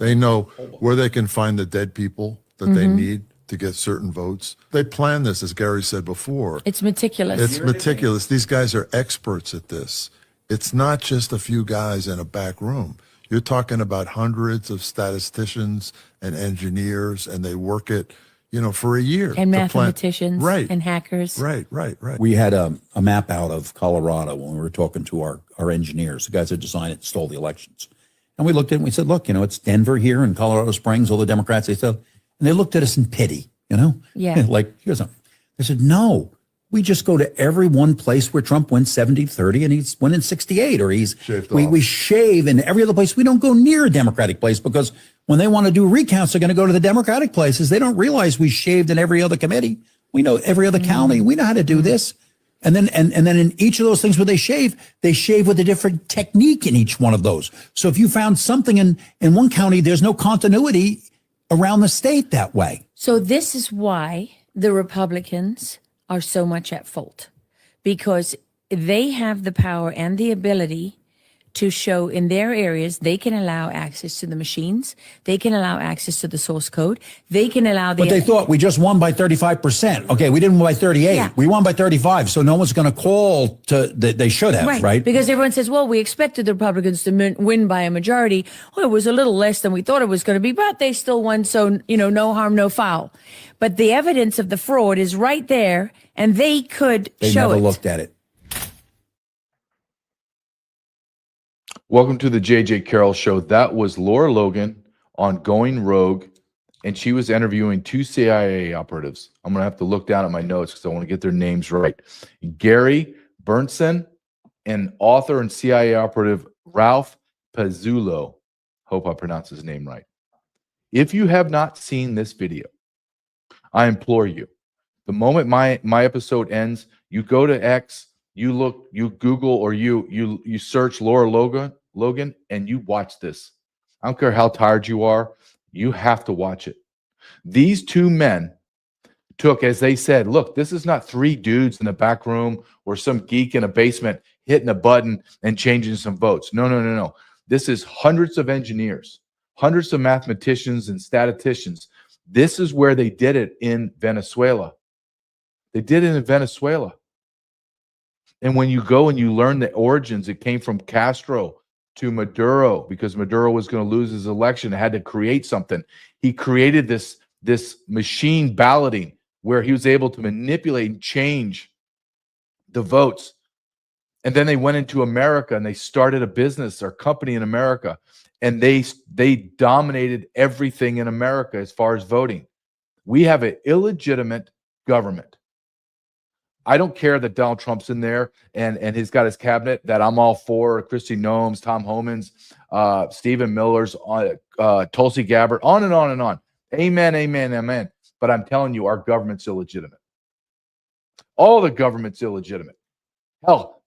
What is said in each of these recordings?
They know where they can find the dead people that they need to get certain votes. They plan this, as Gary said before. It's meticulous. It's meticulous. These guys are experts at this. It's not just a few guys in a back room. You're talking about hundreds of statisticians and engineers, and they work it, for a year. And mathematicians and hackers. Right. We had a map out of Colorado when we were talking to our engineers, the guys that designed it and stole the elections. And we looked at it and we said, look, it's Denver here and Colorado Springs, all the Democrats, they said, and they looked at us in pity, Yeah. like, here's something. They said, no, we just go to every one place where Trump wins 70-30 and he's winning 68, or we shave in every other place. We don't go near a Democratic place because when they want to do recounts, they're going to go to the Democratic places. They don't realize we shaved in every other committee. We know every other county. We know how to do this. And then in each of those things where they shave with a different technique in each one of those. So if you found something in one county, there's no continuity around the state that way. So this is why the Republicans are so much at fault, because they have the power and the ability to show in their areas they can allow access to the machines, they can allow access to the source code, they can allow the... But they thought we just won by 35%. Okay, we didn't win by 38. Yeah. We won by 35, so no one's going to call they should have, right? Because everyone says, well, we expected the Republicans to win by a majority. Well, it was a little less than we thought it was going to be, but they still won, so, no harm, no foul. But the evidence of the fraud is right there, and they could show it. They never looked at it. Welcome to the JJ Carrell Show. That was Laura Logan on Going Rogue, and she was interviewing two CIA operatives. I'm going to have to look down at my notes because I want to get their names right. Gary Berntsen and author and CIA operative Ralph Pizzulo. Hope I pronounced his name right. If you have not seen this video, I implore you, the moment my episode ends, you go to X, you Google, or you search Laura Logan, and you watch this. I don't care how tired you are, you have to watch it. These two men took, as they said, look, this is not three dudes in a back room or some geek in a basement hitting a button and changing some votes. No. This is hundreds of engineers, hundreds of mathematicians and statisticians. This is where they did it in Venezuela. They did it in Venezuela. And when you go and you learn the origins, it came from Castro to Maduro, because Maduro was going to lose his election, had to create something. He created this machine balloting where he was able to manipulate and change the votes. And then they went into America and they started a business or company in America, and they dominated everything in America as far as voting. We have an illegitimate government. I don't care that Donald Trump's in there and he's got his cabinet that I'm all for. Kristi Noem's, Tom Homan's, Stephen Miller's, Tulsi Gabbard, on and on and on. Amen. But I'm telling you, our government's illegitimate. All the government's illegitimate. Hell,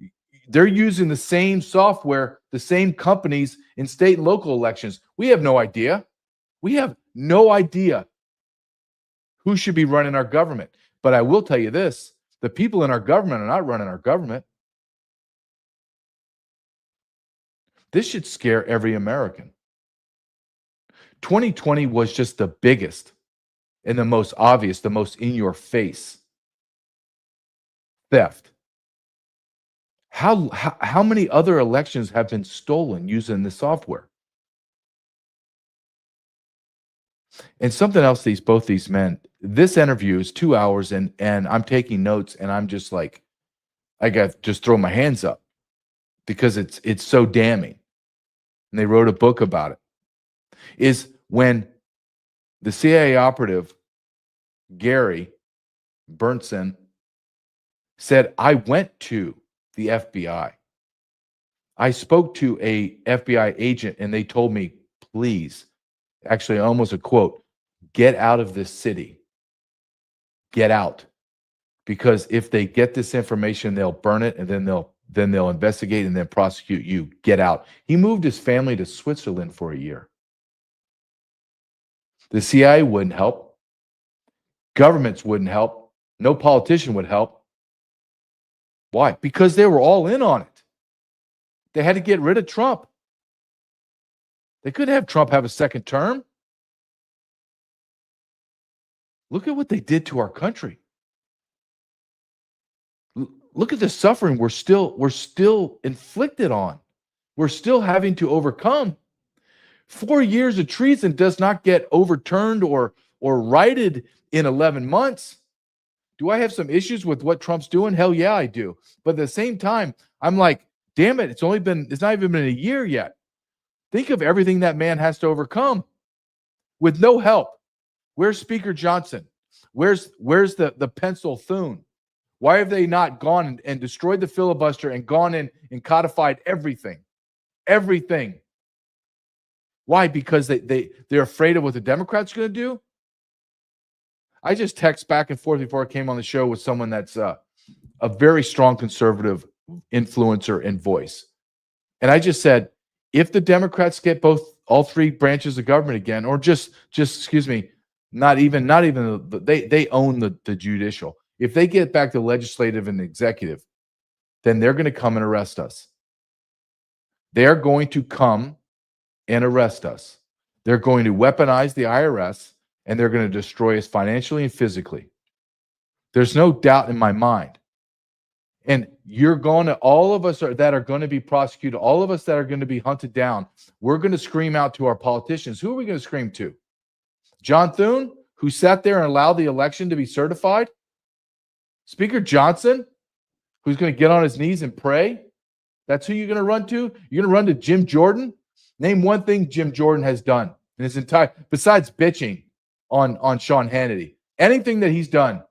they're using the same software, the same companies in state and local elections. We have no idea. We have no idea who should be running our government. But I will tell you this. The people in our government are not running our government. This should scare every American. 2020 was just the biggest and the most obvious, the most in your face theft. How many other elections have been stolen using this software? And something else, both these men, this interview is 2 hours and I'm taking notes and I'm just like, I got just throw my hands up because it's so damning. And they wrote a book about it. Is when the CIA operative, Gary Berntsen, said, I went to the FBI. I spoke to a FBI agent and they told me, please, actually almost a quote, get out of this city. Get out. Because if they get this information, they'll burn it and then they'll investigate and then prosecute you. Get out. He moved his family to Switzerland for a year. The CIA wouldn't help. Governments wouldn't help. No politician would help. Why? Because they were all in on it. They had to get rid of Trump. They couldn't have Trump have a second term. Look at what they did to our country. Look at the suffering we're still inflicted on. We're still having to overcome. 4 years of treason does not get overturned or righted in 11 months. Do I have some issues with what Trump's doing? Hell yeah, I do. But at the same time, I'm like, damn it, it's not even been a year yet. Think of everything that man has to overcome with no help. Where's Speaker Johnson? Where's the pencil Thune? Why have they not gone and destroyed the filibuster and gone in and codified everything? Everything. Why? Because they're afraid of what the Democrats are going to do? I just text back and forth before I came on the show with someone that's a very strong conservative influencer and voice. And I just said, if the Democrats get all three branches of government again, or just excuse me, not even they own the judicial. If they get back to legislative and executive, then they're going to come and arrest us. They're going to come and arrest us. They're going to weaponize the IRS, and they're going to destroy us financially and physically. There's no doubt in my mind. And all of us that are going to be prosecuted, all of us that are going to be hunted down, we're going to scream out to our politicians. Who are we going to scream to? John Thune, who sat there and allowed the election to be certified? Speaker Johnson, who's going to get on his knees and pray? That's who you're going to run to? You're going to run to Jim Jordan? Name one thing Jim Jordan has done in his entire, besides bitching on Sean Hannity. Anything that he's done.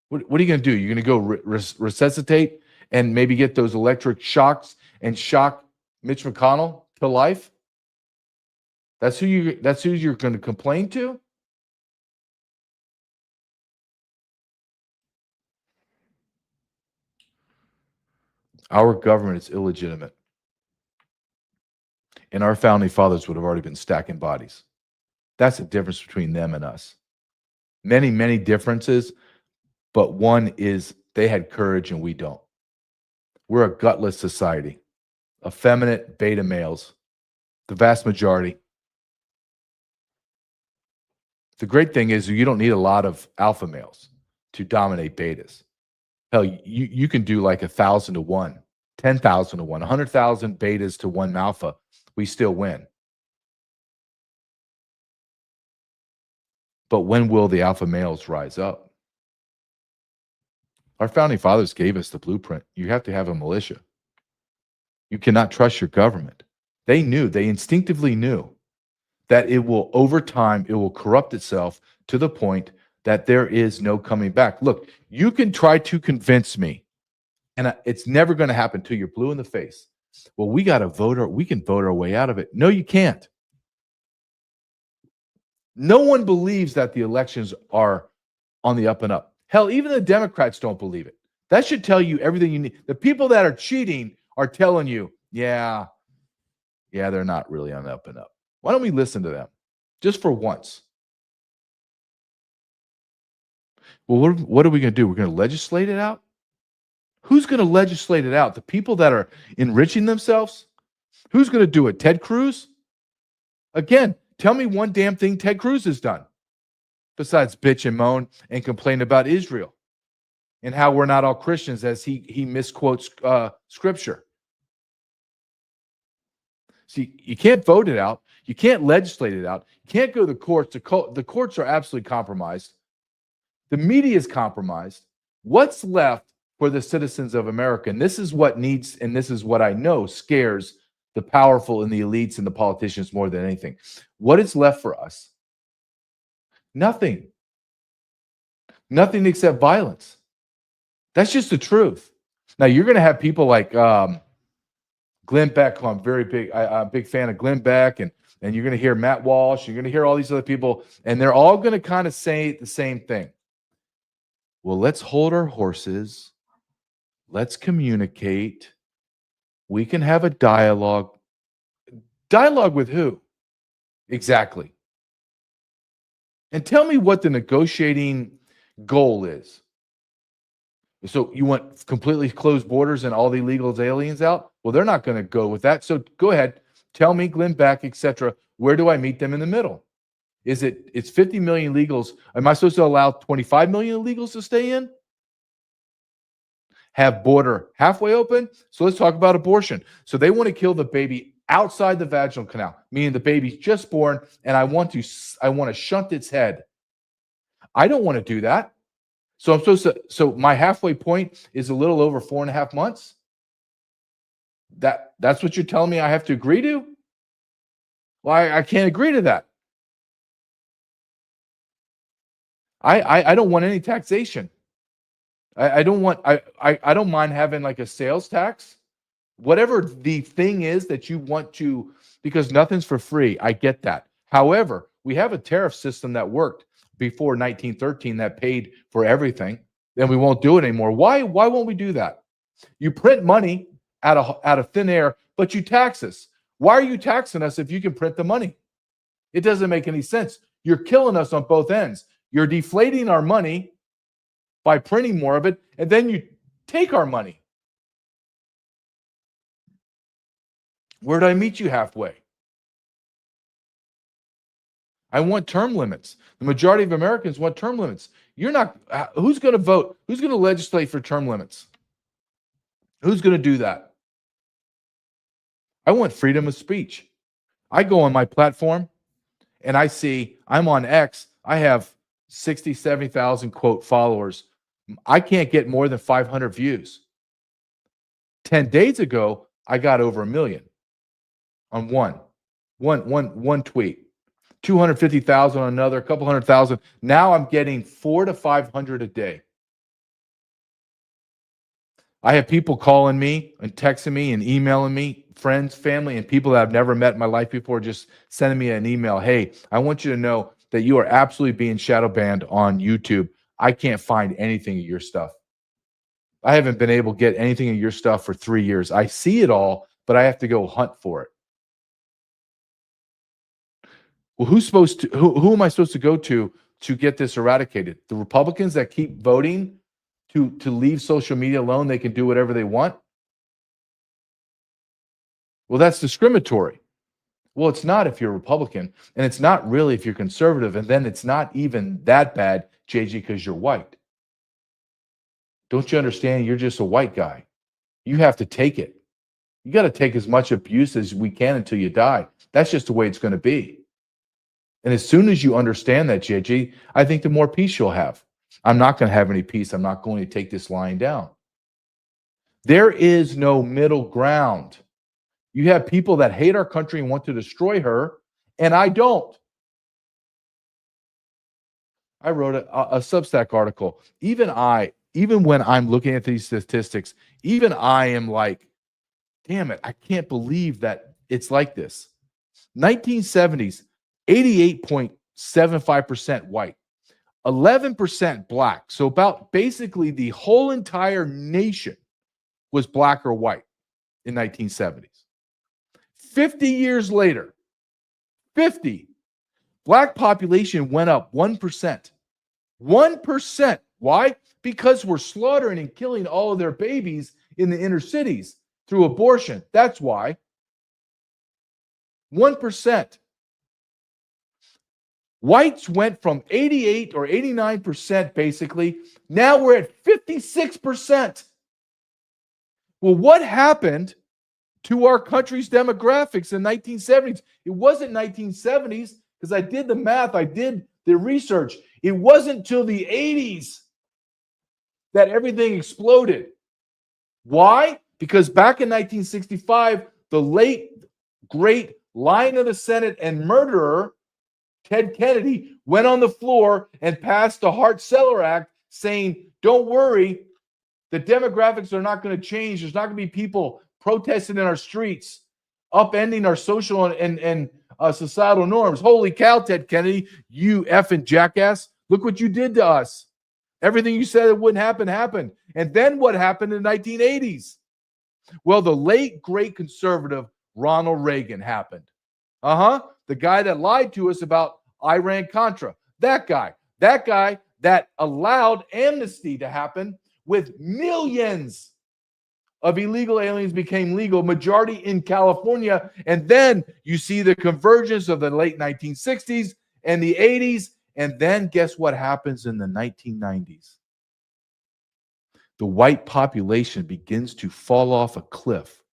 What are you going to do? You're going to go resuscitate and maybe get those electric shocks and shock Mitch McConnell to life? That's who you're going to complain to? Our government is illegitimate. And our founding fathers would have already been stacking bodies. That's the difference between them and us. Many, many differences, but one is they had courage and we don't. We're a gutless society, effeminate beta males, the vast majority. The great thing is you don't need a lot of alpha males to dominate betas. Hell, you can do like 1,000 to 1, 10,000 to 1, 100,000 betas to 1 alpha. We still win. But when will the alpha males rise up? Our founding fathers gave us the blueprint. You have to have a militia. You cannot trust your government. They instinctively knew that it will, over time, it will corrupt itself to the point that there is no coming back. Look, you can try to convince me, and it's never going to happen till you're blue in the face. Well, we can vote our way out of it. No, you can't. No one believes that the elections are on the up and up. Hell, even the Democrats don't believe it. That should tell you everything you need. The people that are cheating are telling you, yeah, they're not really on the up and up. Why don't we listen to them just for once? Well, what are we going to do? We're going to legislate it out? Who's going to legislate it out? The people that are enriching themselves? Who's going to do it? Ted Cruz? Again, tell me one damn thing Ted Cruz has done besides bitch and moan and complain about Israel and how we're not all Christians as he misquotes scripture. See, you can't vote it out. You can't legislate it out. You can't go to the courts. The courts are absolutely compromised. The media is compromised. What's left for the citizens of America? And this is what needs, and this is what I know scares the powerful and the elites and the politicians more than anything. What is left for us? Nothing. Nothing except violence. That's just the truth. Now, you're going to have people like Glenn Beck, who I'm I'm a big fan of Glenn Beck, and you're going to hear Matt Walsh, you're going to hear all these other people, and they're all going to kind of say the same thing. Well, let's hold our horses. Let's communicate. We can have a dialogue. Dialogue with who? Exactly. And tell me what the negotiating goal is. So you want completely closed borders and all the illegal aliens out? Well, they're not going to go with that. So go ahead, tell me, Glenn Beck, etc. Where do I meet them in the middle? It's 50 million illegals. Am I supposed to allow 25 million illegals to stay in? Have border halfway open? So let's talk about abortion. So they want to kill the baby outside the vaginal canal, meaning the baby's just born, and I want to shunt its head. I don't want to do that. So I'm supposed to. So my halfway point is a little over 4.5 months. That's what you're telling me I have to agree to? Well, I can't agree to that. I don't want any taxation. I don't want. I don't mind having like a sales tax, whatever the thing is that you want to, because nothing's for free. I get that. However, we have a tariff system that worked before 1913 that paid for everything. Then we won't do it anymore. Why won't we do that? You print money out of thin air, but you tax us. Why are you taxing us if you can print the money? It doesn't make any sense. You're killing us on both ends. You're deflating our money by printing more of it, and then you take our money. Where do I meet you halfway? I want term limits. The majority of Americans want term limits. You're not. Who's going to vote? Who's going to legislate for term limits? Who's going to do that? I want freedom of speech. I go on my platform and I see I'm on X. I have 60, 70,000 quote followers. I can't get more than 500 views. 10 days ago, I got over 1 million on one tweet. 250,000 on another, a couple 100,000. Now I'm getting 400 to 500 a day. I have people calling me and texting me and emailing me, friends, family, and people that I've never met in my life before, just sending me an email. Hey, I want you to know that you are absolutely being shadow banned on YouTube. I can't find anything of your stuff. I haven't been able to get anything of your stuff for 3 years. I see it all, but I have to go hunt for it. Well, who am I supposed to go to get this eradicated? The Republicans that keep voting to leave social media alone, they can do whatever they want? Well, that's discriminatory. Well, it's not if you're a Republican, and it's not really if you're conservative, and then it's not even that bad, JG, because you're white. Don't you understand? You're just a white guy. You have to take it. You got to take as much abuse as we can until you die. That's just the way it's going to be. And as soon as you understand that, JG, I think the more peace you'll have. I'm not going to have any peace. I'm not going to take this lying down. There is no middle ground. You have people that hate our country and want to destroy her, and I don't. I wrote a Substack article. Even when I'm looking at these statistics, even I am like, damn it, I can't believe that it's like this. 1970s, 88.75% white, 11% black. So about basically the whole entire nation was black or white in 1970s. 50 years later, black population went up 1%. 1%. Why? Because we're slaughtering and killing all of their babies in the inner cities through abortion. That's why. 1%. Whites went from 88 or 89% basically. Now we're at 56%. Well, what happened to our country's demographics in 1970s? It wasn't 1970s because I did the math, I did the research. It wasn't till the 80s that everything exploded. Why? Because back in 1965, the late, great Lion of the Senate and murderer, Ted Kennedy, went on the floor and passed the Hart-Celler Act saying, don't worry, the demographics are not going to change. There's not going to be people protesting in our streets, upending our social and societal norms. Holy cow, Ted Kennedy, you effing jackass. Look what you did to us. Everything you said it wouldn't happen, happened. And then what happened in the 1980s? Well, the late, great conservative Ronald Reagan happened. The guy that lied to us about Iran-Contra. That guy that allowed amnesty to happen with millions of illegal aliens became legal, majority in California. And then you see the convergence of the late 1960s and the 80s. And then guess what happens in the 1990s? The white population begins to fall off a cliff.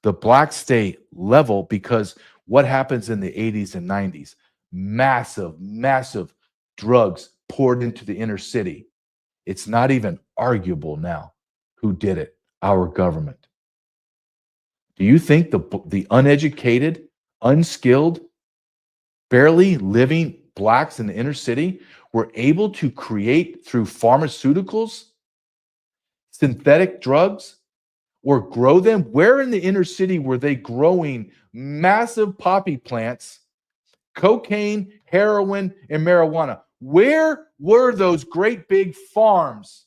The blacks stay level because what happens in the 80s and 90s? Massive drugs poured into the inner city. It's not even arguable now who did it. Our government. Do you think the uneducated, unskilled, barely living blacks in the inner city were able to create through pharmaceuticals, synthetic drugs, or grow them? Where in the inner city were they growing massive poppy plants, cocaine, heroin, and marijuana? Where were those great big farms?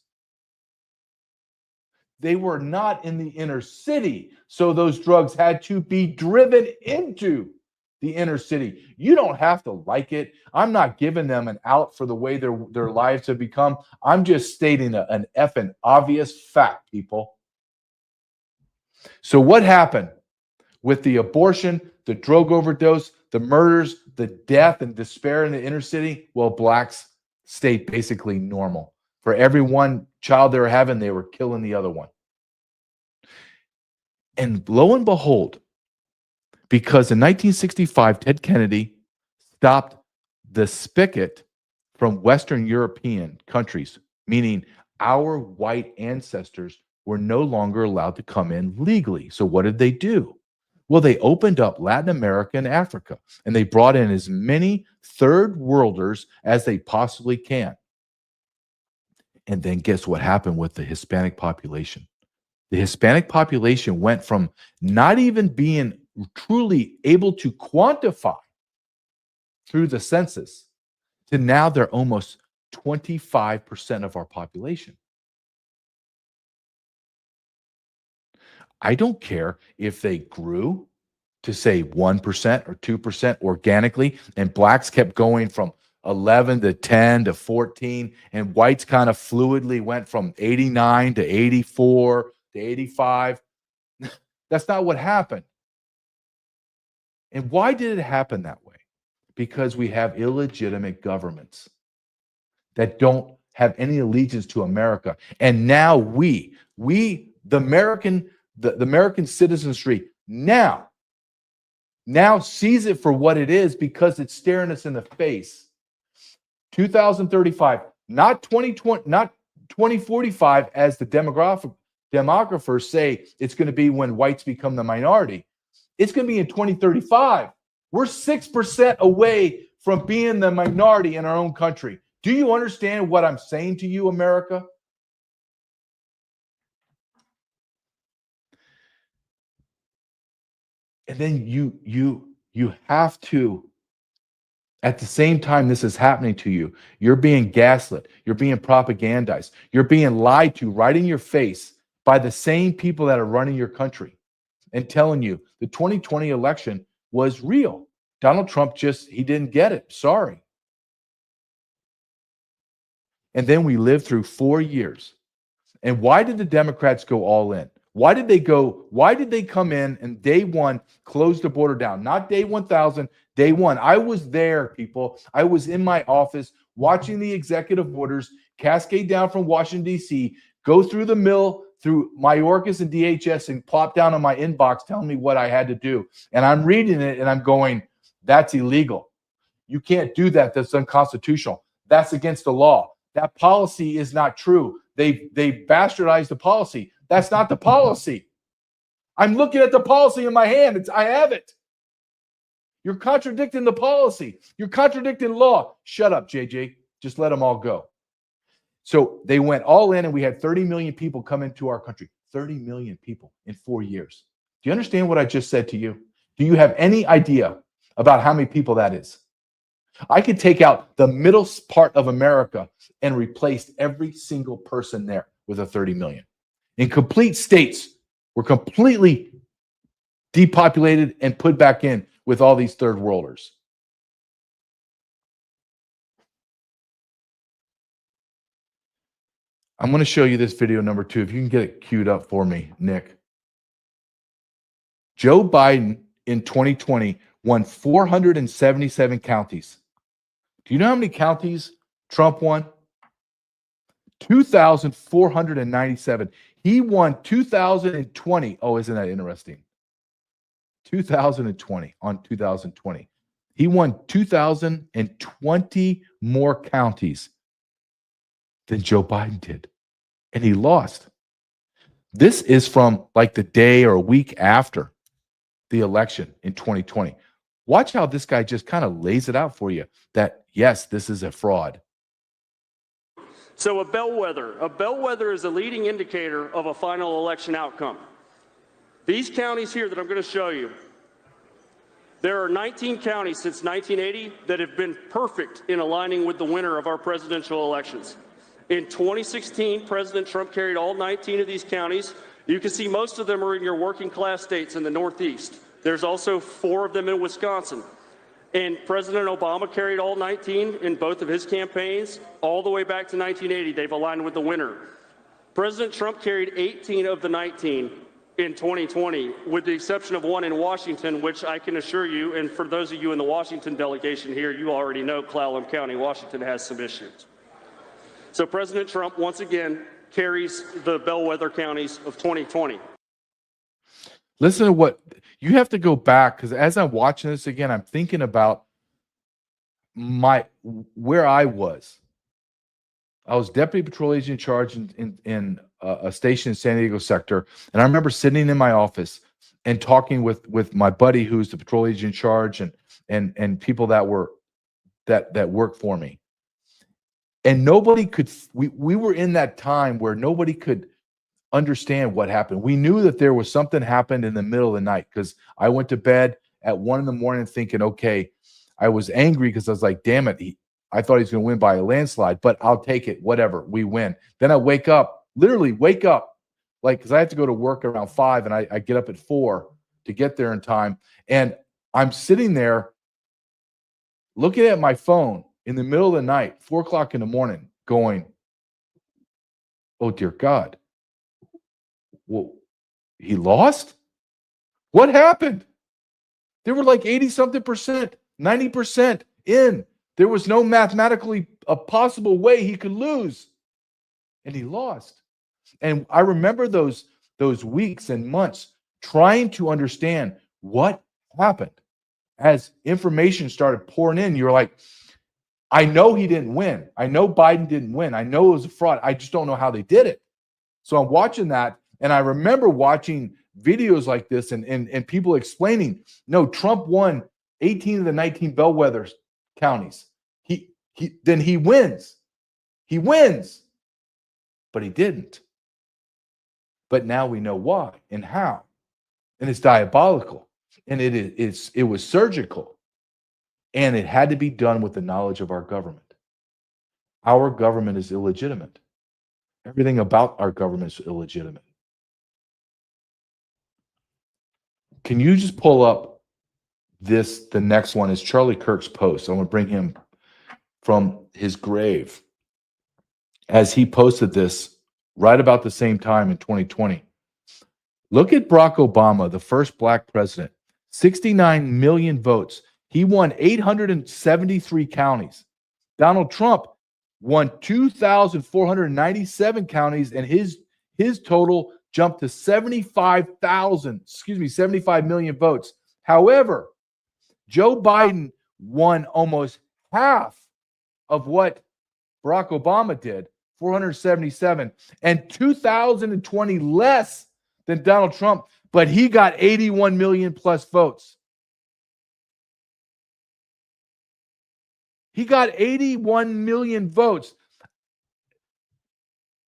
They were not in the inner city, so those drugs had to be driven into the inner city. You don't have to like it. I'm not giving them an out for the way their lives have become. I'm just stating an effing obvious fact, people. So what happened with the abortion, the drug overdose, the murders, the death and despair in the inner city? Well, blacks stayed basically normal. For every one child they were having, they were killing the other one. And lo and behold, because in 1965, Ted Kennedy stopped the spigot from Western European countries, meaning our white ancestors were no longer allowed to come in legally. So what did they do? Well, they opened up Latin America and Africa, and they brought in as many third worlders as they possibly can. And then guess what happened with the Hispanic population? The Hispanic population went from not even being truly able to quantify through the census to now they're almost 25% of our population. I don't care if they grew to say 1% or 2% organically, and blacks kept going from 11 to 10 to 14, and whites kind of fluidly went from 89 to 84 to 85. That's not what happened. And why did it happen that way? Because we have illegitimate governments that don't have any allegiance to America. And now the American citizenry now sees it for what it is because it's staring us in the face. 2035, not 2020, not 2045, as the demographers say it's going to be when whites become the minority. It's going to be in 2035. We're 6% away from being the minority in our own country. Do you understand what I'm saying to you, America? And then you have to, at the same time this is happening to you, you're being gaslit, you're being propagandized, you're being lied to right in your face by the same people that are running your country and telling you the 2020 election was real. Donald Trump he didn't get it. Sorry. And then we lived through 4 years. And why did the Democrats go all in? Why did they come in and day one close the border down? Not day 1,000, day one. I was there, people. I was in my office watching the executive orders cascade down from Washington, D.C., go through the mill, through Mayorkas and DHS, and plop down on my inbox telling me what I had to do. And I'm reading it and I'm going, that's illegal. You can't do that. That's unconstitutional. That's against the law. That policy is not true. They bastardized the policy. That's not the policy. I'm looking at the policy in my hand. I have it. You're contradicting the policy. You're contradicting law. Shut up, JJ. Just let them all go. So they went all in, and we had 30 million people come into our country. 30 million people in 4 years. Do you understand what I just said to you? Do you have any idea about how many people that is? I could take out the middle part of America and replace every single person there with a 30 million. In complete states were completely depopulated and put back in with all these third worlders. I'm going to show you this video number 2. If you can get it queued up for me, Nick. Joe Biden in 2020 won 477 counties. Do you know how many counties Trump won? 2,497. He won 2020. Oh, isn't that interesting? 2020. He won 2,020 more counties than Joe Biden did. And he lost. This is from like the day or a week after the election in 2020. Watch how this guy just kind of lays it out for you that, yes, this is a fraud. So a bellwether is a leading indicator of a final election outcome. These counties here that I'm going to show you, there are 19 counties since 1980 that have been perfect in aligning with the winner of our presidential elections. In 2016, President Trump carried all 19 of these counties. You can see most of them are in your working class states in the Northeast. There's also 4 of them in Wisconsin. And President Obama carried all 19 in both of his campaigns. All the way back to 1980, they've aligned with the winner. President Trump carried 18 of the 19 in 2020, with the exception of one in Washington, which I can assure you, and for those of you in the Washington delegation here, you already know Clallam County, Washington has some issues. So President Trump, once again, carries the bellwether counties of 2020. Listen to what you have to go back, because as I'm watching this again, I'm thinking about where I was. I was deputy patrol agent in charge in a station in San Diego sector, and I remember sitting in my office and talking with my buddy who's the patrol agent in charge and people that worked for me. And nobody could. We were in that time where nobody could understand what happened. We knew that there was something happened in the middle of the night because I went to bed at 1 a.m. thinking, okay, I was angry because I was like, damn it, I thought he was going to win by a landslide, but I'll take it, whatever, we win. Then I literally wake up, like, because I have to go to work around 5 and I get up at 4 to get there in time. And I'm sitting there looking at my phone in the middle of the night, 4 o'clock in the morning, going, oh, dear God. Well, he lost? What happened? There were like 80-something%, 90% in. There was no mathematically a possible way he could lose. And he lost. And I remember those weeks and months trying to understand what happened. As information started pouring in, you're like, I know he didn't win. I know Biden didn't win. I know it was a fraud. I just don't know how they did it. So I'm watching that. And I remember watching videos like this and people explaining, no, Trump won 18 of the 19 bellwether counties. Then he wins. He wins. But he didn't. But now we know why and how. And it's diabolical. And it was surgical. And it had to be done with the knowledge of our government. Our government is illegitimate. Everything about our government is illegitimate. Can you just pull up the next one is Charlie Kirk's post. I want to bring him from his grave as he posted this right about the same time in 2020. Look at Barack Obama, the first black president, 69 million votes. He won 873 counties. Donald Trump won 2,497 counties, and his total jumped to 75 million votes. However, Joe Biden won almost half of what Barack Obama did, 477, and 2,020 less than Donald Trump, but he got 81 million plus votes. He got 81 million votes.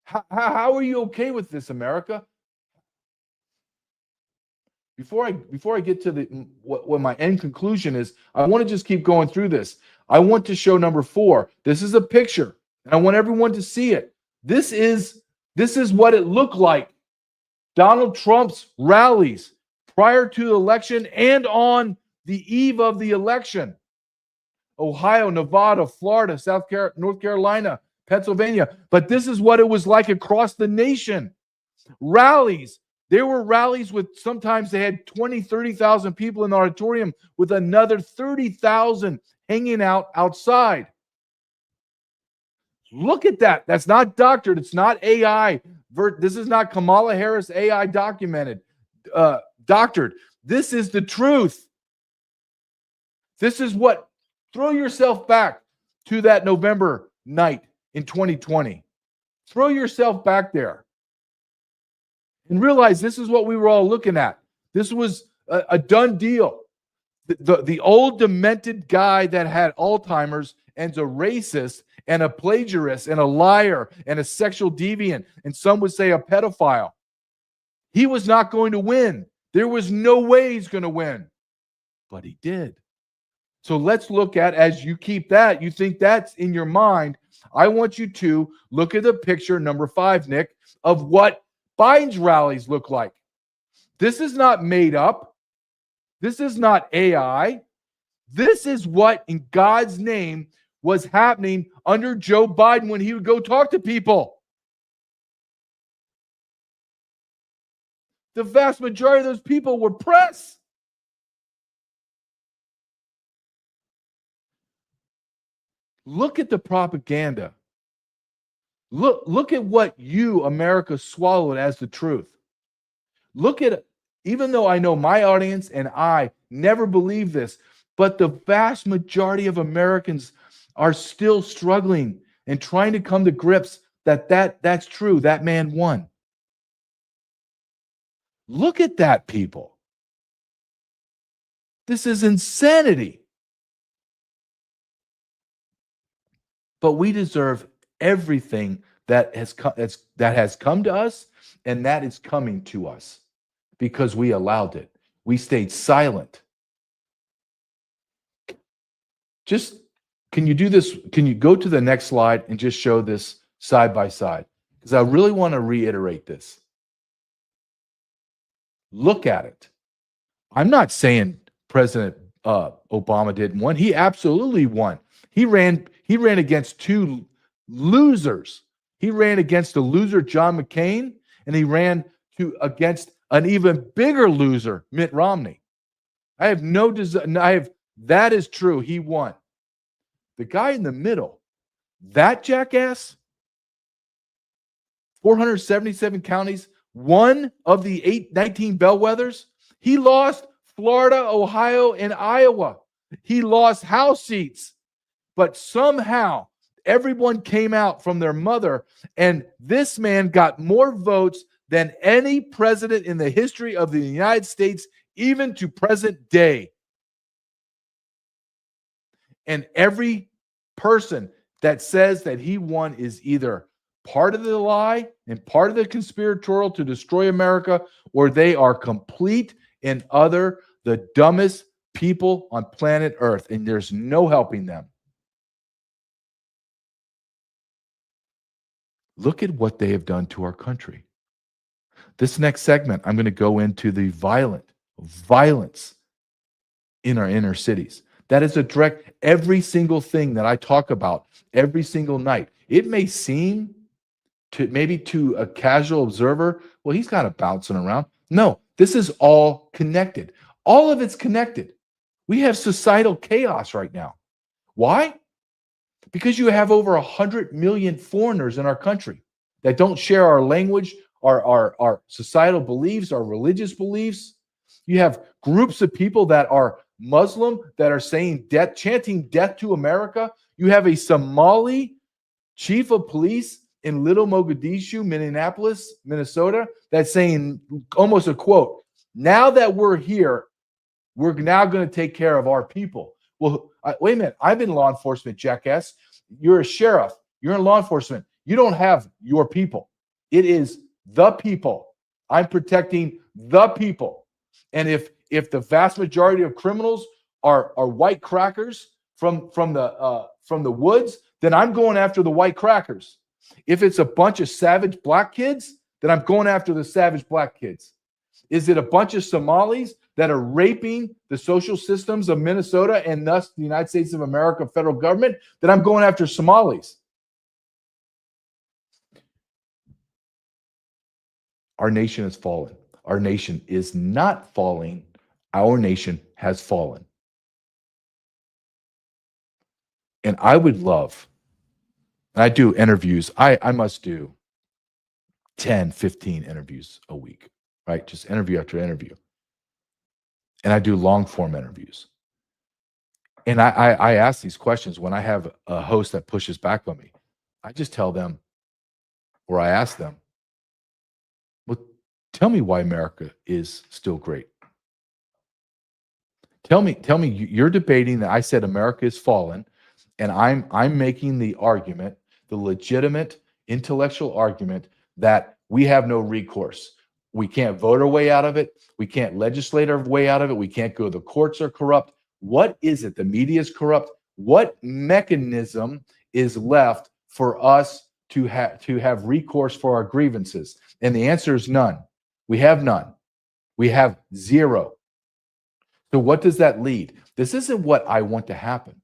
How are you okay with this, America? Before I get to what my end conclusion is, I want to just keep going through this. I want to show number 4. This is a picture, and I want everyone to see it. This is what it looked like. Donald Trump's rallies prior to the election and on the eve of the election. Ohio, Nevada, Florida, North Carolina, Pennsylvania. But this is what it was like across the nation. Rallies. There were rallies with, sometimes they had 20, 30,000 people in the auditorium with another 30,000 hanging out outside. Look at that. That's not doctored. It's not AI. This is not Kamala Harris AI doctored. This is the truth. This is what, throw yourself back to that November night in 2020. Throw yourself back there and realize this is what we were all looking at. This was a done deal. The old demented guy that had Alzheimer's and a racist and a plagiarist and a liar and a sexual deviant, and some would say a pedophile. He was not going to win. There was no way he's going to win, but he did. So let's look at, as you keep that, you think that's in your mind, I want you to look at the picture, number 5, Nick, of what Biden's rallies look like. This is not made up. This is not AI. This is what, in God's name, was happening under Joe Biden when he would go talk to people. The vast majority of those people were press. Look at the propaganda. Look at what you, America, swallowed as the truth. Look at it. Even though I know my audience and I never believe this, but the vast majority of Americans are still struggling and trying to come to grips that's true. That man won. Look at that, people. This is insanity. But we deserve everything that has come to us, and that is coming to us because we allowed it. We stayed silent. Just, can you do this? Can you go to the next slide and just show this side by side? Because I really want to reiterate this. Look at it. I'm not saying President Obama didn't win. He absolutely won. He ran against 2 losers. He ran against the loser John McCain, and he ran against an even bigger loser, Mitt Romney. I have no desire. That is true. He won. The guy in the middle, that jackass, 477 counties, one of the 19 bellwethers, he lost Florida, Ohio, and Iowa. He lost House seats. But somehow everyone came out from their mother, and this man got more votes than any president in the history of the United States, even to present day. And every person that says that he won is either part of the lie and part of the conspiratorial to destroy America, or they are complete and utter the dumbest people on planet Earth, and there's no helping them. Look at what they have done to our country. This next segment, I'm going to go into the violence in our inner cities. That is a direct, every single thing that I talk about every single night. It may seem to a casual observer, well, he's kind of bouncing around. No, this is all connected. All of it's connected. We have societal chaos right now. Why? Because you have over 100 million foreigners in our country that don't share our language, our societal beliefs, our religious beliefs. You have groups of people that are Muslim that are saying death, chanting death to America. You have a Somali chief of police in Little Mogadishu, Minneapolis, Minnesota, that's saying almost a quote, now that we're here, we're now going to take care of our people. Well, wait a minute. I'm in law enforcement, jackass. You're a sheriff. You're in law enforcement. You don't have your people. It is the people. I'm protecting the people. And if the vast majority of criminals are white crackers from the woods, then I'm going after the white crackers. If it's a bunch of savage black kids, then I'm going after the savage black kids. Is it a bunch of Somalis that are raping the social systems of Minnesota and thus the United States of America federal government? Then I'm going after Somalis. Our nation has fallen. Our nation is not falling. Our nation has fallen. And I would love, and I do interviews, I must do 10, 15 interviews a week, right? Just interview after interview. And I do long form interviews. And I ask these questions when I have a host that pushes back on me. I just tell them, or I ask them, well, tell me why America is still great. Tell me, you're debating that I said America is fallen, and I'm making the argument, the legitimate intellectual argument that we have no recourse. We can't vote our way out of it. We can't legislate our way out of it. We can't go. The courts are corrupt. What is it? The media is corrupt. What mechanism is left for us to have recourse for our grievances? And the answer is none. We have none. We have zero. So what does that lead? This isn't what I want to happen.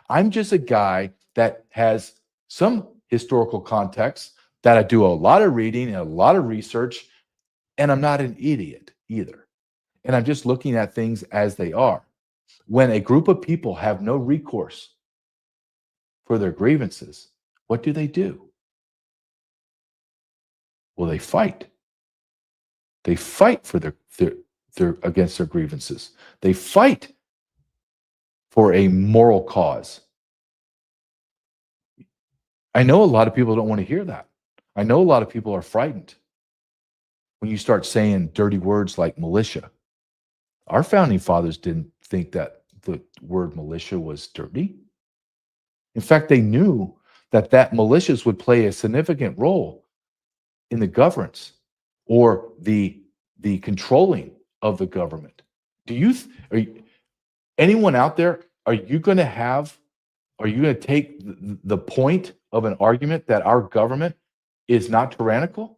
I'm just a guy that has some historical context, that I do a lot of reading and a lot of research, and I'm not an idiot either. And I'm just looking at things as they are. When a group of people have no recourse for their grievances, what do? Well, they fight. They fight for their against their grievances. They fight for a moral cause. I know a lot of people don't want to hear that. I know a lot of people are frightened when you start saying dirty words like militia. Our founding fathers didn't think that the word militia was dirty. In fact, they knew that militias would play a significant role in the governance or the controlling of the government. Anyone out there, are you going to take the point of an argument that our government is not tyrannical?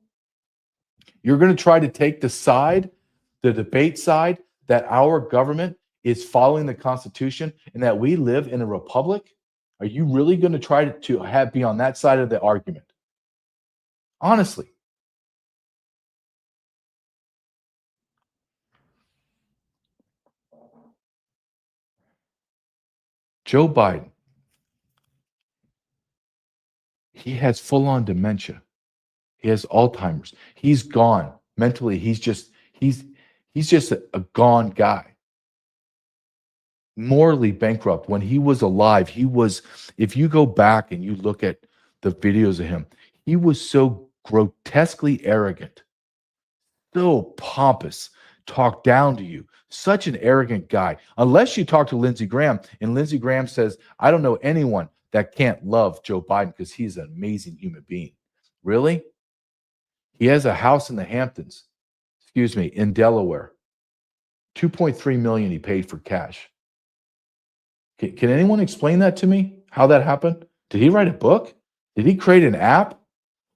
You're going to try to take the debate side, that our government is following the Constitution and that we live in a republic? Are you really going to try to be on that side of the argument? Honestly. Joe Biden, he has full-on dementia. He has Alzheimer's. He's gone mentally. He's just a gone guy. Morally bankrupt. When he was alive, if you go back and you look at the videos of him, he was so grotesquely arrogant, so pompous, talked down to you. Such an arrogant guy. Unless you talk to Lindsey Graham, and Lindsey Graham says, I don't know anyone that can't love Joe Biden because he's an amazing human being. Really? He has a house in the Hamptons, in Delaware. $2.3 million he paid for cash. Can anyone explain that to me? How that happened? Did he write a book? Did he create an app?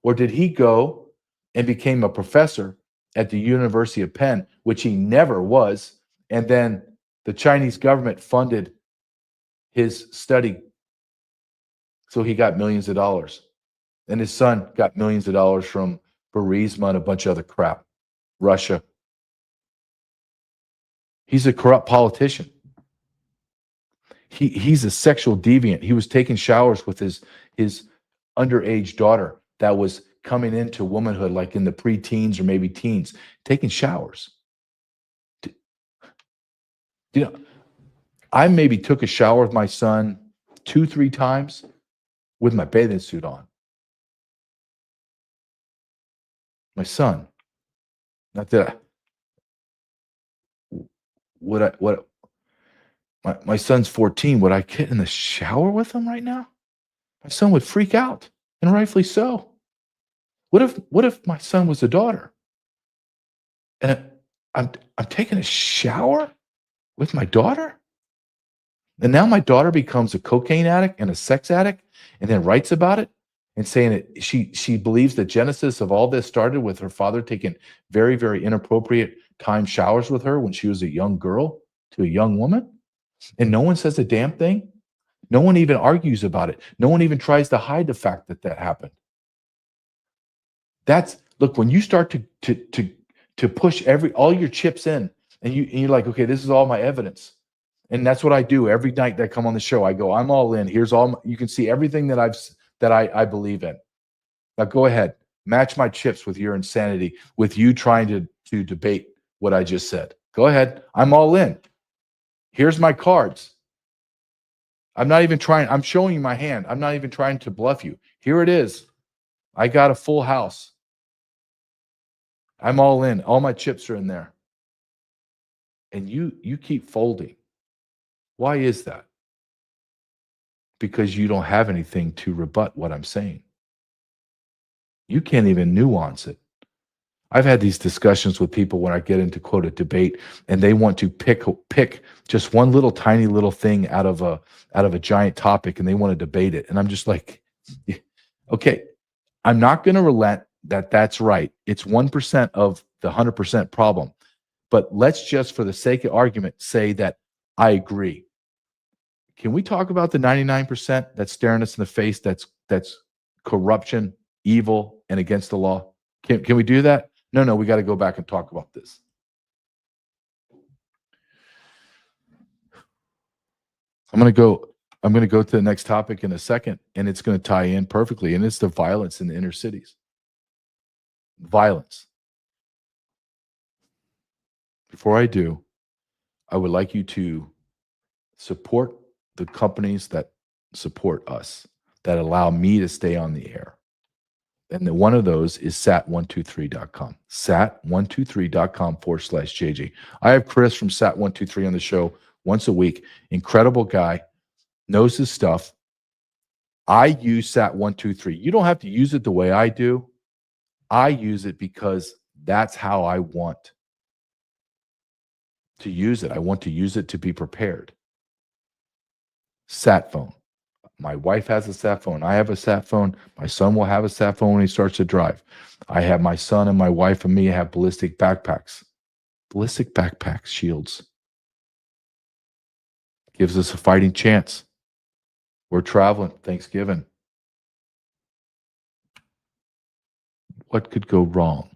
Or did he go and became a professor at the University of Penn, which he never was, and then the Chinese government funded his study, so he got millions of dollars, and his son got millions of dollars from Burisma and a bunch of other crap, Russia. He's a corrupt politician. He's a sexual deviant. He was taking showers with his underage daughter that was coming into womanhood, like in the pre-teens or maybe teens, taking showers. I maybe took a shower with my son 2-3 times with my bathing suit on. My son. Not that my son's 14. Would I get in the shower with him right now? My son would freak out, and rightfully so. What if my son was a daughter? And I'm taking a shower with my daughter? And now my daughter becomes a cocaine addict and a sex addict, and then writes about it and saying that she believes the genesis of all this started with her father taking very, very inappropriate time showers with her when she was a young girl to a young woman. And no one says a damn thing. No one even argues about it. No one even tries to hide the fact that happened. That's Look, when you start to push all your chips in, and you're like, okay, this is all my evidence. And that's what I do every night that I come on the show. I go, I'm all in. Here's you can see everything that I believe in. Now go ahead, match my chips with your insanity, with you trying to debate what I just said. Go ahead. I'm all in. Here's my cards. I'm not even trying. I'm showing you my hand. I'm not even trying to bluff you. Here it is. I got a full house. I'm all in. All my chips are in there. And you keep folding. Why is that? Because you don't have anything to rebut what I'm saying. You can't even nuance it. I've had these discussions with people when I get into quote a debate, and they want to pick just one little tiny little thing out of a giant topic, and they want to debate it. And I'm just like, okay, I'm not going to relent that's right. It's 1% of the 100% problem. But let's just, for the sake of argument, say that I agree. Can we talk about the 99% that's staring us in the face, that's corruption, evil, and against the law? Can we do that? No, we got to go back and talk about this. I'm going to go to the next topic in a second, and it's going to tie in perfectly, and it's the violence in the inner cities. Violence. Before I do, I would like you to support the companies that support us, that allow me to stay on the air. And one of those is sat123.com. Sat123.com/JJ. I have Chris from Sat123 on the show once a week. Incredible guy, knows his stuff. I use Sat123. You don't have to use it the way I do. I use it because that's how I want to use it. I want to use it to be prepared. Sat phone. My wife has a sat phone. I have a sat phone. My son will have a sat phone when he starts to drive. I have my son and my wife and me have ballistic backpacks. Ballistic backpacks, shields. Gives us a fighting chance. We're traveling Thanksgiving. What could go wrong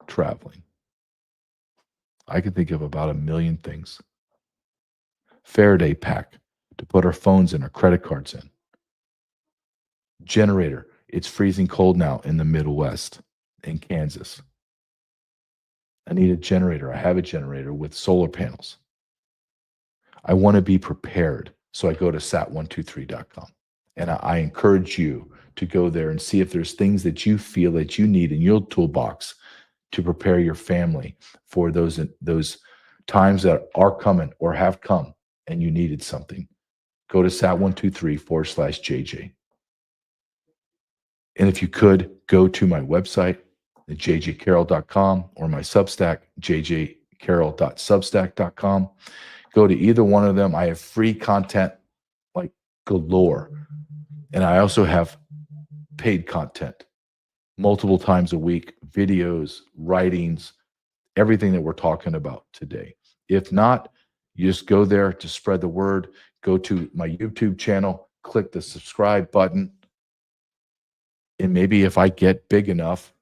traveling? I can think of about 1 million things. Faraday pack to put our phones and our credit cards in. Generator. It's freezing cold now in the Midwest, in Kansas. I need a generator. I have a generator with solar panels. I want to be prepared, so I go to sat123.com. And I encourage you to go there and see if there's things that you feel that you need in your toolbox to prepare your family for those times that are coming or have come and you needed something. Go to sat123/JJ. And if you could, go to my website, jjcarrell.com, or my Substack, jjcarrell.substack.com. Go to either one of them. I have free content like galore. And I also have paid content multiple times a week, videos, writings, everything that we're talking about today. If not, you just go there to spread the word. Go to my YouTube channel, click the subscribe button. And maybe if I get big enough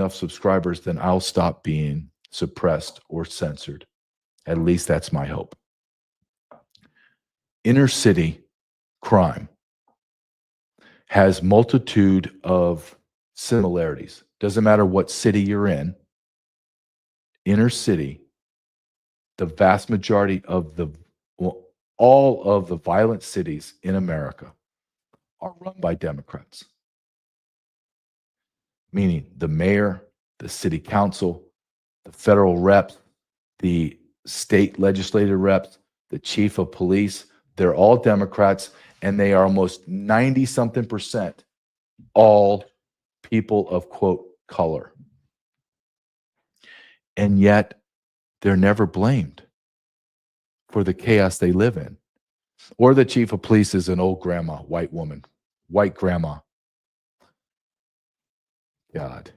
subscribers, then I'll stop being suppressed or censored. At least that's my hope. Inner city crime has multitude of similarities. Doesn't matter what city you're in. Inner city, the vast majority of all of the violent cities in America are run by Democrats. Meaning the mayor, the city council, the federal reps, the state legislative reps, the chief of police, they're all Democrats, and they are almost 90-something% all people of, quote, color. And yet they're never blamed for the chaos they live in. Or the chief of police is an old grandma, white woman, white grandma. God.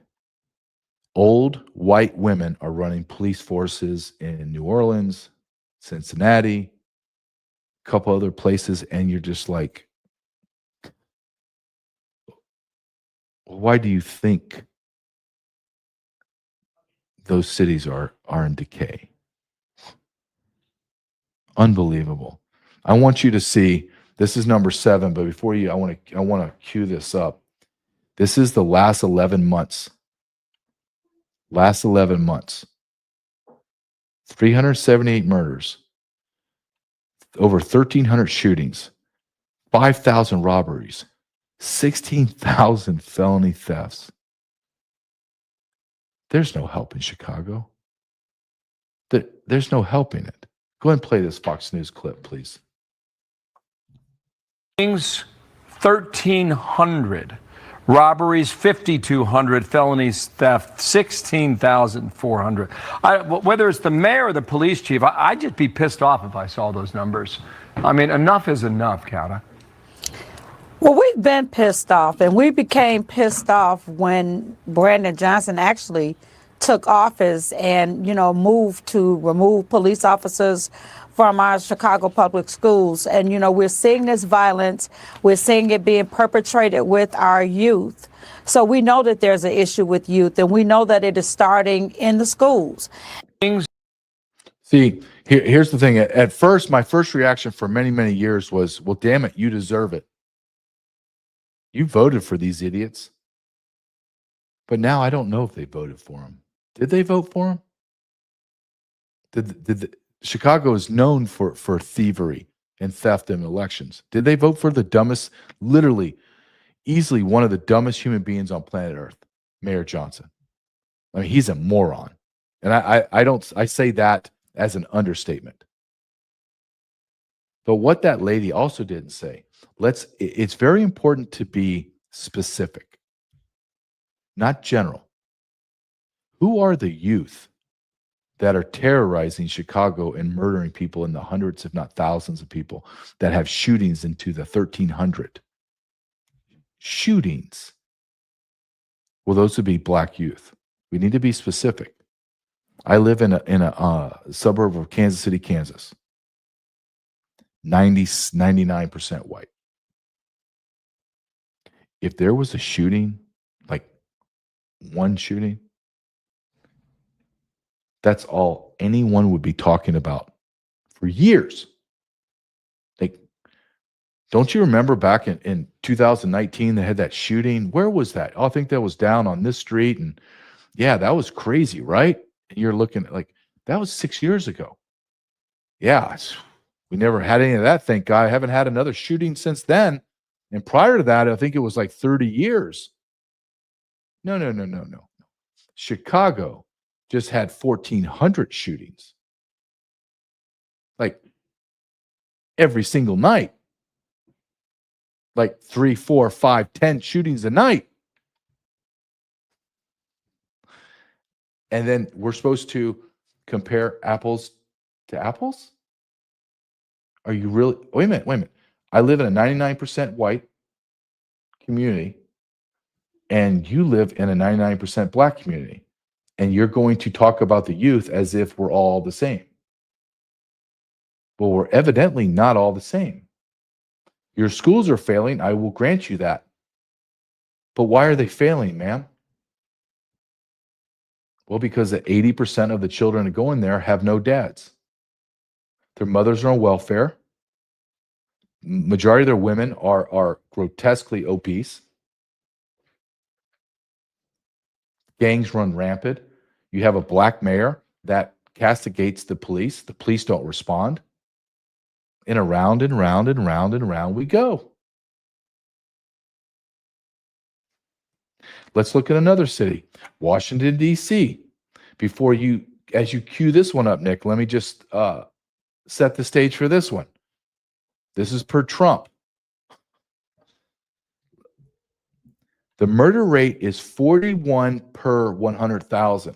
Old white women are running police forces in New Orleans, Cincinnati, a couple other places, and you're just like, why do you think those cities are in decay. Unbelievable. I want you to see, this is number 7, but before you, I want to cue this up. This is the last 11 months. Last 11 months. 378 murders, over 1,300 shootings, 5,000 robberies, 16,000 felony thefts. There's no help in Chicago. There's no helping it. Go ahead and play this Fox News clip, please. 1,300 robberies, 5,200 felonies, theft, 16,400. Whether it's the mayor or the police chief, I'd just be pissed off if I saw those numbers. I mean, enough is enough, Cata. Well, we've been pissed off, and we became pissed off when Brandon Johnson actually took office and, moved to remove police officers from our Chicago public schools. And, we're seeing this violence. We're seeing it being perpetrated with our youth. So we know that there's an issue with youth, and we know that it is starting in the schools. See, here's the thing. At first, my first reaction for many, many years was, well, damn it, you deserve it. You voted for these idiots. But now I don't know if they voted for him. Did they vote for him? Chicago is known for thievery and theft in elections. Did they vote for the dumbest, literally, easily one of the dumbest human beings on planet Earth, Mayor Johnson? I mean, he's a moron. And I say that as an understatement. But what that lady also didn't say, it's very important to be specific, not general. Who are the youth that are terrorizing Chicago and murdering people in the hundreds, if not thousands of people that have shootings into the 1,300? Shootings. Well, those would be black youth. We need to be specific. I live in a suburb of Kansas City, Kansas. 99% white. If there was a shooting, like one shooting, that's all anyone would be talking about for years. Like, don't you remember back in 2019, they had that shooting? Where was that? Oh, I think that was down on this street. And yeah, that was crazy, right? And you're looking at like, that was 6 years ago. Yeah, we never had any of that, thank God. I haven't had another shooting since then. And prior to that, I think it was like 30 years. No. Chicago just had 1,400 shootings. Like every single night. Like 3, 4, 5, 10 shootings a night. And then we're supposed to compare apples to apples? Are you really? Wait a minute. I live in a 99% white community, and you live in a 99% black community. And you're going to talk about the youth as if we're all the same. Well, we're evidently not all the same. Your schools are failing. I will grant you that. But why are they failing, ma'am? Well, because 80% of the children that go in there have no dads. Their mothers are on welfare. Majority of their women are grotesquely obese. Gangs run rampant. You have a black mayor that castigates the police. The police don't respond. And around and round and round and round we go. Let's look at another city, Washington, D.C. As you cue this one up, Nick, let me just set the stage for this one. This is per Trump. The murder rate is 41 per 100,000.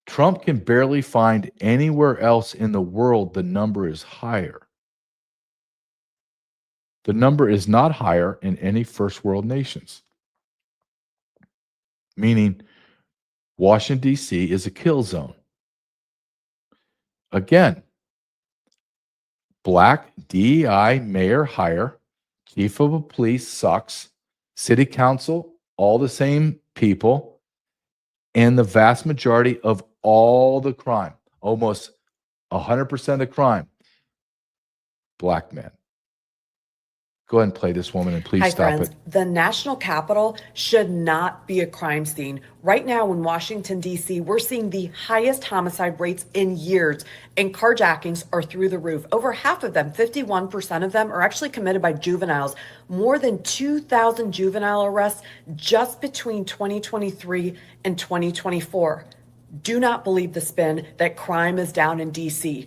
Trump can barely find anywhere else in the world the number is higher. The number is not higher in any first world nations. Meaning, Washington, D.C. is a kill zone. Again, black DEI mayor hire, chief of police sucks, city council, all the same people, And the vast majority of all the crime, almost 100% of the crime, black men. Go ahead and play this woman and please Hi, stop friends. it. The National Capitol should not be a crime scene. Right now in Washington, D.C., we're seeing the highest homicide rates in years, and carjackings are through the roof. Over half of them, 51% of them, are actually committed by juveniles. More than 2,000 juvenile arrests just between 2023 and 2024. Do not believe the spin that crime is down in D.C.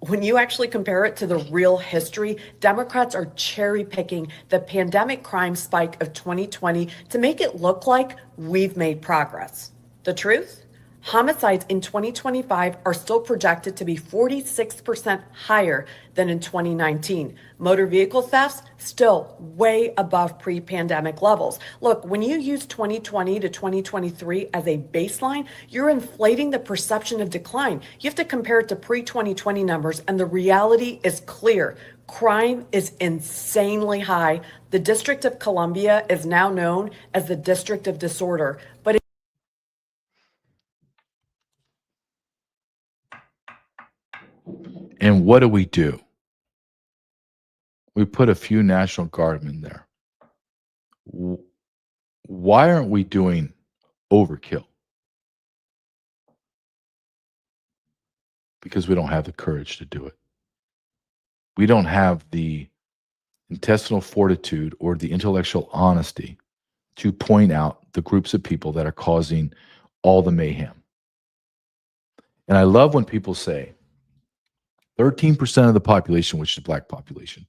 When you actually compare it to the real history, Democrats are cherry picking the pandemic crime spike of 2020 to make it look like we've made progress. The truth? Homicides in 2025 are still projected to be 46% higher than in 2019. Motor vehicle thefts still way above pre-pandemic levels. Look, when you use 2020 to 2023 as a baseline, you're inflating the perception of decline. You have to compare it to pre-2020 numbers, and the reality is clear. Crime is insanely high. The District of Columbia is now known as the District of Disorder, but And what do? We put a few National Guardmen there. Why aren't we doing overkill? Because we don't have the courage to do it. We don't have the intestinal fortitude or the intellectual honesty to point out the groups of people that are causing all the mayhem. And I love when people say 13% of the population, which is the black population,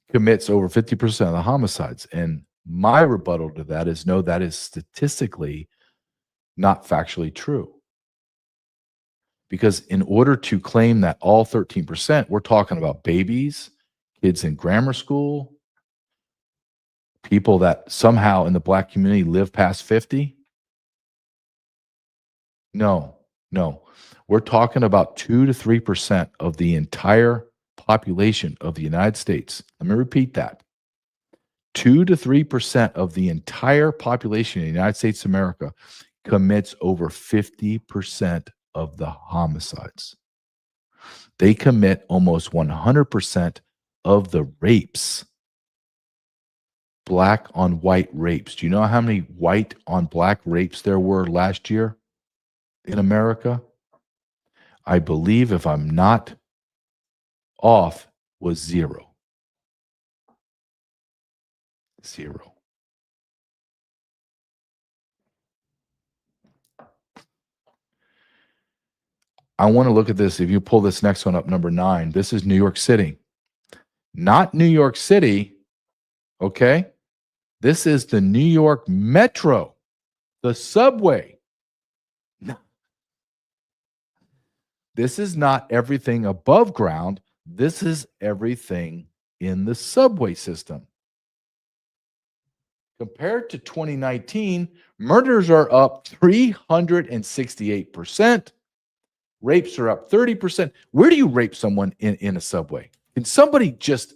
commits over 50% of the homicides. And my rebuttal to that is no, that is statistically not factually true. Because in order to claim that all 13%, we're talking about babies, kids in grammar school, people that somehow in the black community live past 50. No. We're talking about 2 to 3% of the entire population of the United States. Let me repeat that. 2 to 3% of the entire population of the United States of America commits over 50% of the homicides. They commit almost 100% of the rapes. Black on white rapes. Do you know how many white on black rapes there were last year in America? I believe, if I'm not off, was 0. 0. I want to look at this. If you pull this next one up, number 9, this is New York City. Not New York City, okay? This is the New York Metro, the subway. This is not everything above ground. This is everything in the subway system. Compared to 2019, murders are up 368%. Rapes are up 30%. Where do you rape someone in a subway? Can somebody just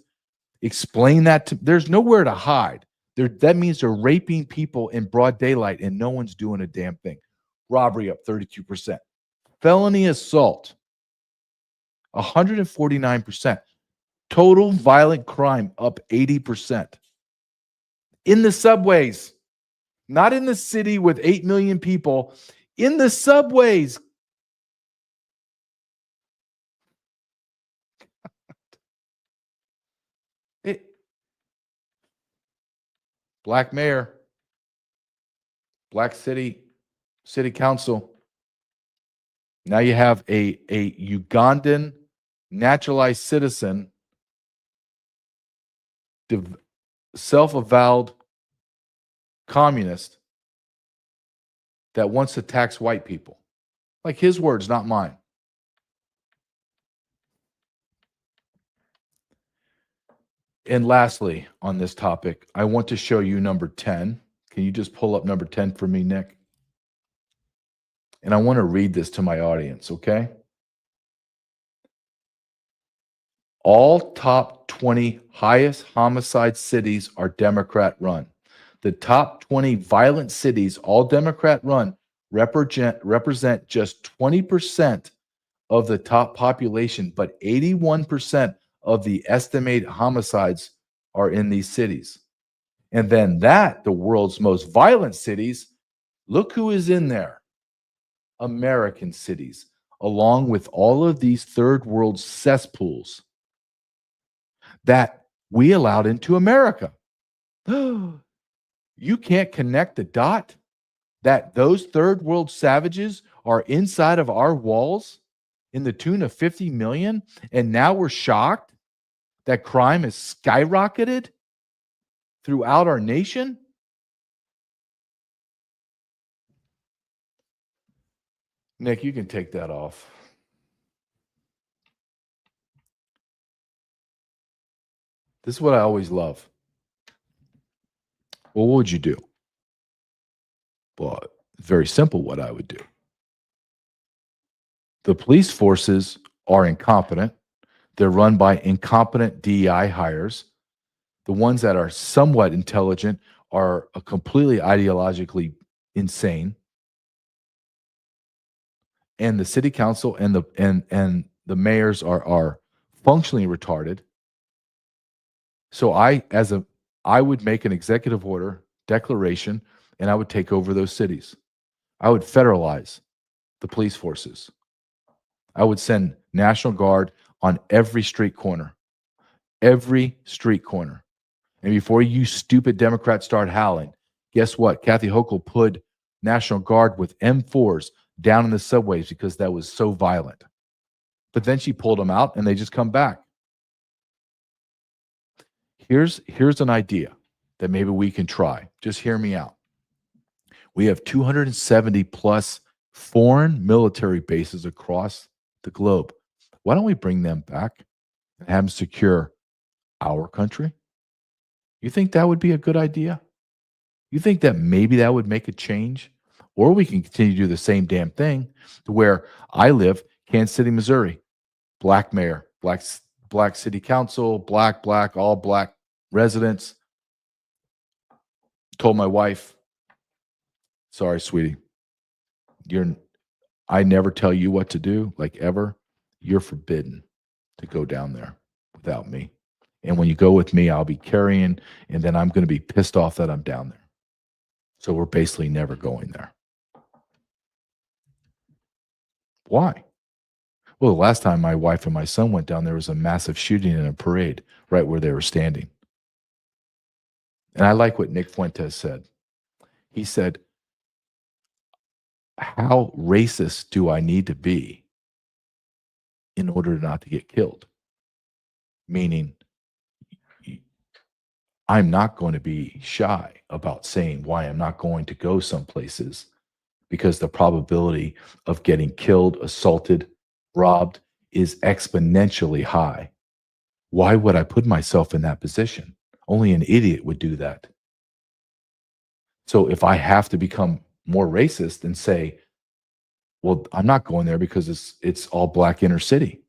explain that to? There's nowhere to hide. That means they're raping people in broad daylight and no one's doing a damn thing. Robbery up 32%. Felony assault, 149%. Total violent crime up 80%. In the subways, not in the city with 8 million people, in the subways. Black mayor, black city council. Now you have a Ugandan naturalized citizen, self-avowed communist that wants to tax white people. Like his words, not mine. And lastly, on this topic, I want to show you number 10. Can you just pull up number 10 for me, Nick? And I want to read this to my audience, okay? All top 20 highest homicide cities are Democrat run. The top 20 violent cities, all Democrat run, represent just 20% of the top population, but 81% of the estimated homicides are in these cities. And then the world's most violent cities, look who is in there. American cities, along with all of these third world cesspools that we allowed into America. You can't connect the dot that those third world savages are inside of our walls in the tune of 50 million, and now we're shocked that crime has skyrocketed throughout our nation? Nick, you can take that off. This is what I always love. Well, what would you do? Well, it's very simple what I would do. The police forces are incompetent. They're run by incompetent DEI hires. The ones that are somewhat intelligent are completely ideologically insane. And the city council and the mayors are functionally retarded. So I would make an executive order declaration, and I would take over those cities. I would federalize the police forces. I would send National Guard on every street corner. Every street corner. And before you stupid Democrats start howling, guess what? Kathy Hochul put National Guard with M4s down in the subways because that was so violent. But then she pulled them out and they just come back. Here's an idea that maybe we can try. Just hear me out. We have 270 plus foreign military bases across the globe. Why don't we bring them back and have them secure our country? You think that would be a good idea? You think that maybe that would make a change? Or we can continue to do the same damn thing to where I live, Kansas City, Missouri, black mayor, black city council, black, all black residents. Told my wife, sorry, sweetie, I never tell you what to do, like ever. You're forbidden to go down there without me. And when you go with me, I'll be carrying, and then I'm going to be pissed off that I'm down there. So we're basically never going there. Why? Well, the last time my wife and my son went down, there was a massive shooting in a parade right where they were standing. And I like what Nick Fuentes said. He said, how racist do I need to be in order not to get killed? Meaning, I'm not going to be shy about saying why I'm not going to go some places, because the probability of getting killed, assaulted, robbed is exponentially high. Why would I put myself in that position? Only an idiot would do that. So if I have to become more racist and say, well, I'm not going there because it's all black inner city.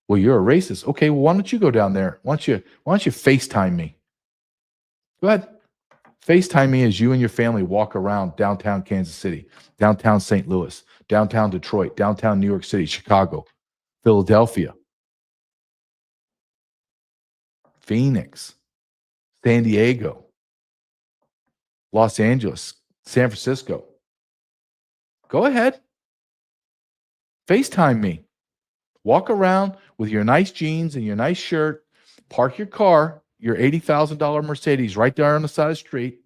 Well, you're a racist. Okay, well, why don't you go down there? Why don't you FaceTime me? Go ahead. FaceTime me as you and your family walk around downtown Kansas City, downtown St. Louis, downtown Detroit, downtown New York City, Chicago, Philadelphia, Phoenix, San Diego, Los Angeles, San Francisco. Go ahead. FaceTime me. Walk around with your nice jeans and your nice shirt. Park your car, your $80,000 Mercedes right there on the side of the street.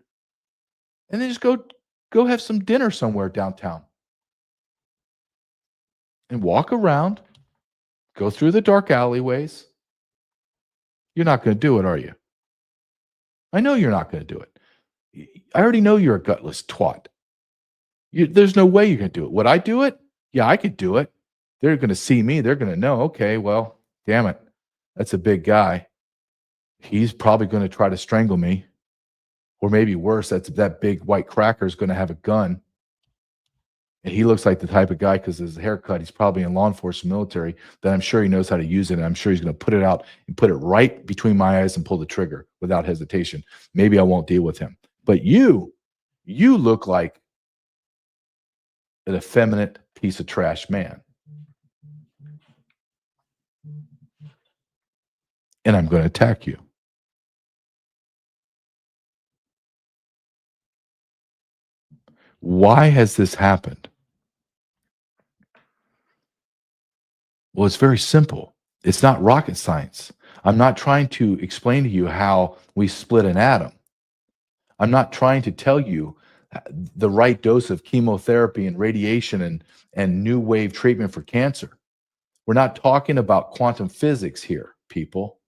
And then just go have some dinner somewhere downtown. And walk around. Go through the dark alleyways. You're not going to do it, are you? I know you're not going to do it. I already know you're a gutless twat. There's no way you're going to do it. Would I do it? Yeah, I could do it. They're going to see me. They're going to know, okay, well, damn it. That's a big guy. He's probably going to try to strangle me. Or maybe worse, that big white cracker is going to have a gun. And he looks like the type of guy, because his haircut, he's probably in law enforcement military, that I'm sure he knows how to use it. And I'm sure he's going to put it out and put it right between my eyes and pull the trigger without hesitation. Maybe I won't deal with him. But you look like an effeminate piece of trash man. And I'm going to attack you. Why has this happened? Well, it's very simple. It's not rocket science. I'm not trying to explain to you how we split an atom. I'm not trying to tell you the right dose of chemotherapy and radiation and new wave treatment for cancer. We're not talking about quantum physics here, people.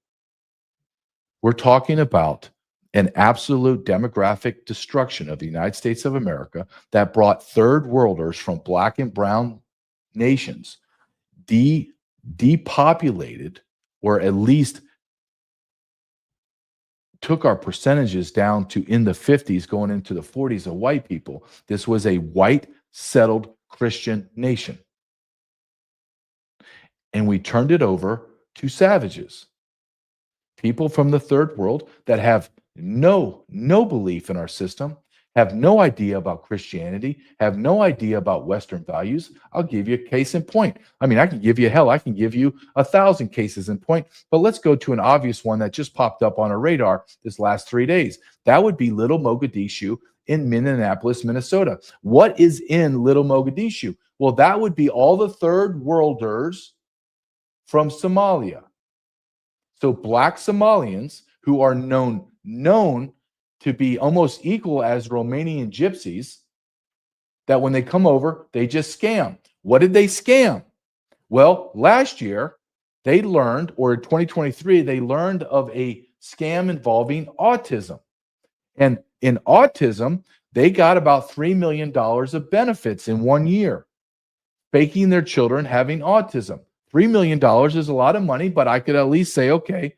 We're talking about an absolute demographic destruction of the United States of America that brought third worlders from black and brown nations depopulated, or at least took our percentages down to in the 50s, going into the 40s of white people. This was a white, settled Christian nation. And we turned it over to savages, people from the third world that have no belief in our system, have no idea about Christianity, have no idea about Western values. I'll give you a case in point. I mean, I can give you I can give you 1,000 cases in point, but let's go to an obvious one that just popped up on our radar this last 3 days. That would be Little Mogadishu in Minneapolis, Minnesota. What is in Little Mogadishu? Well, that would be all the third worlders from Somalia. So black Somalians who are known to be almost equal as Romanian gypsies, that when they come over, they just scam. What did they scam? Well, last year they learned, or in 2023, they learned of a scam involving autism. And in autism, they got about $3 million of benefits in 1 year, faking their children having autism. $3 million is a lot of money, but I could at least say, okay,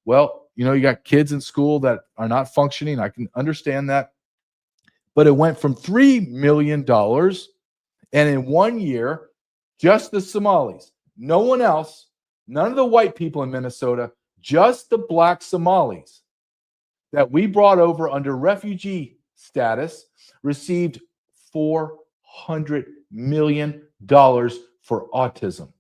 well, you know, you got kids in school that are not functioning. I can understand that. But it went from $3 million, and in 1 year, just the Somalis, no one else, none of the white people in Minnesota, just the black Somalis that we brought over under refugee status received $400 million for autism.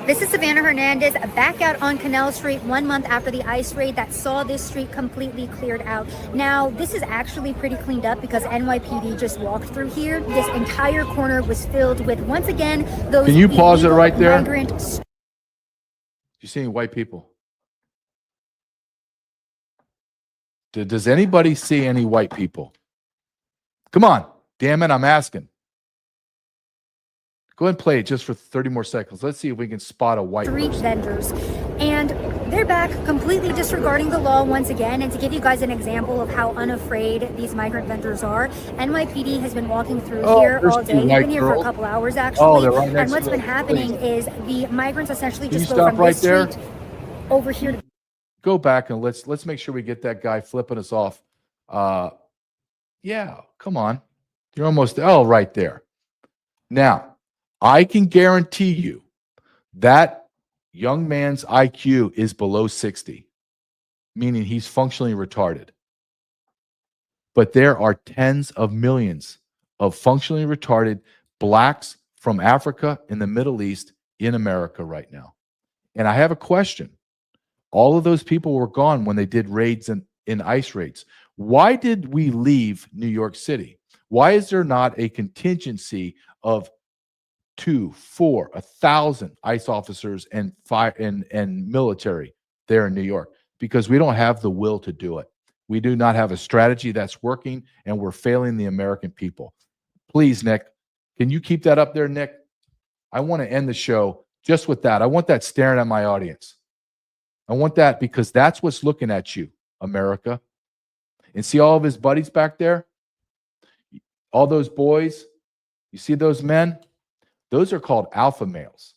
This is Savannah Hernandez back out on Canal Street 1 month after the ICE raid that saw this street completely cleared out. Now, this is actually pretty cleaned up because NYPD just walked through here. This entire corner was filled with, once again, those. Can you pause it right there? Migrant. Do you see any white people? Does anybody see any white people? Come on, damn it, I'm asking. Go ahead and play it just for 30 more seconds. Let's see if we can spot a white Street person. vendors. And they're back completely disregarding the law once again. And to give you guys an example of how unafraid these migrant vendors are, NYPD has been walking through here all day. They've been here for a couple hours actually. They're right next and what's to been it. happening Please. is the migrants essentially Can just you go stop from right this there? street over here to Go back and let's make sure we get that guy flipping us off. Yeah, come on. You're almost right there. Now, I can guarantee you that young man's IQ is below 60, meaning he's functionally retarded. But there are tens of millions of functionally retarded blacks from Africa and the Middle East in America right now. And I have a question. All of those people were gone when they did raids in ICE raids. Why did we leave New York City? Why is there not a contingency of 2, 4, 1,000 ICE officers and fire and military there in New York? Because we don't have the will to do it. We do not have a strategy that's working, and we're failing the American people. Please, Nick, can you keep that up there, Nick? I want to end the show just with that. I want that staring at my audience. I want that because that's what's looking at you, America. And see all of his buddies back there? All those boys? You see those men? Those are called alpha males.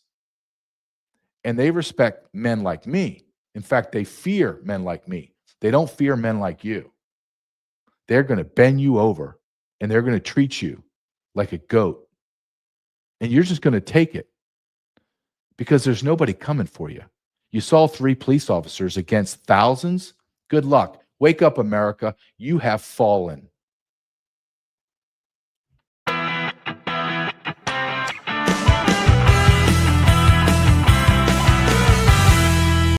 And they respect men like me. In fact, they fear men like me. They don't fear men like you. They're going to bend you over and they're going to treat you like a goat. And you're just going to take it because there's nobody coming for you. You saw 3 police officers against thousands. Good luck. Wake up, America. You have fallen.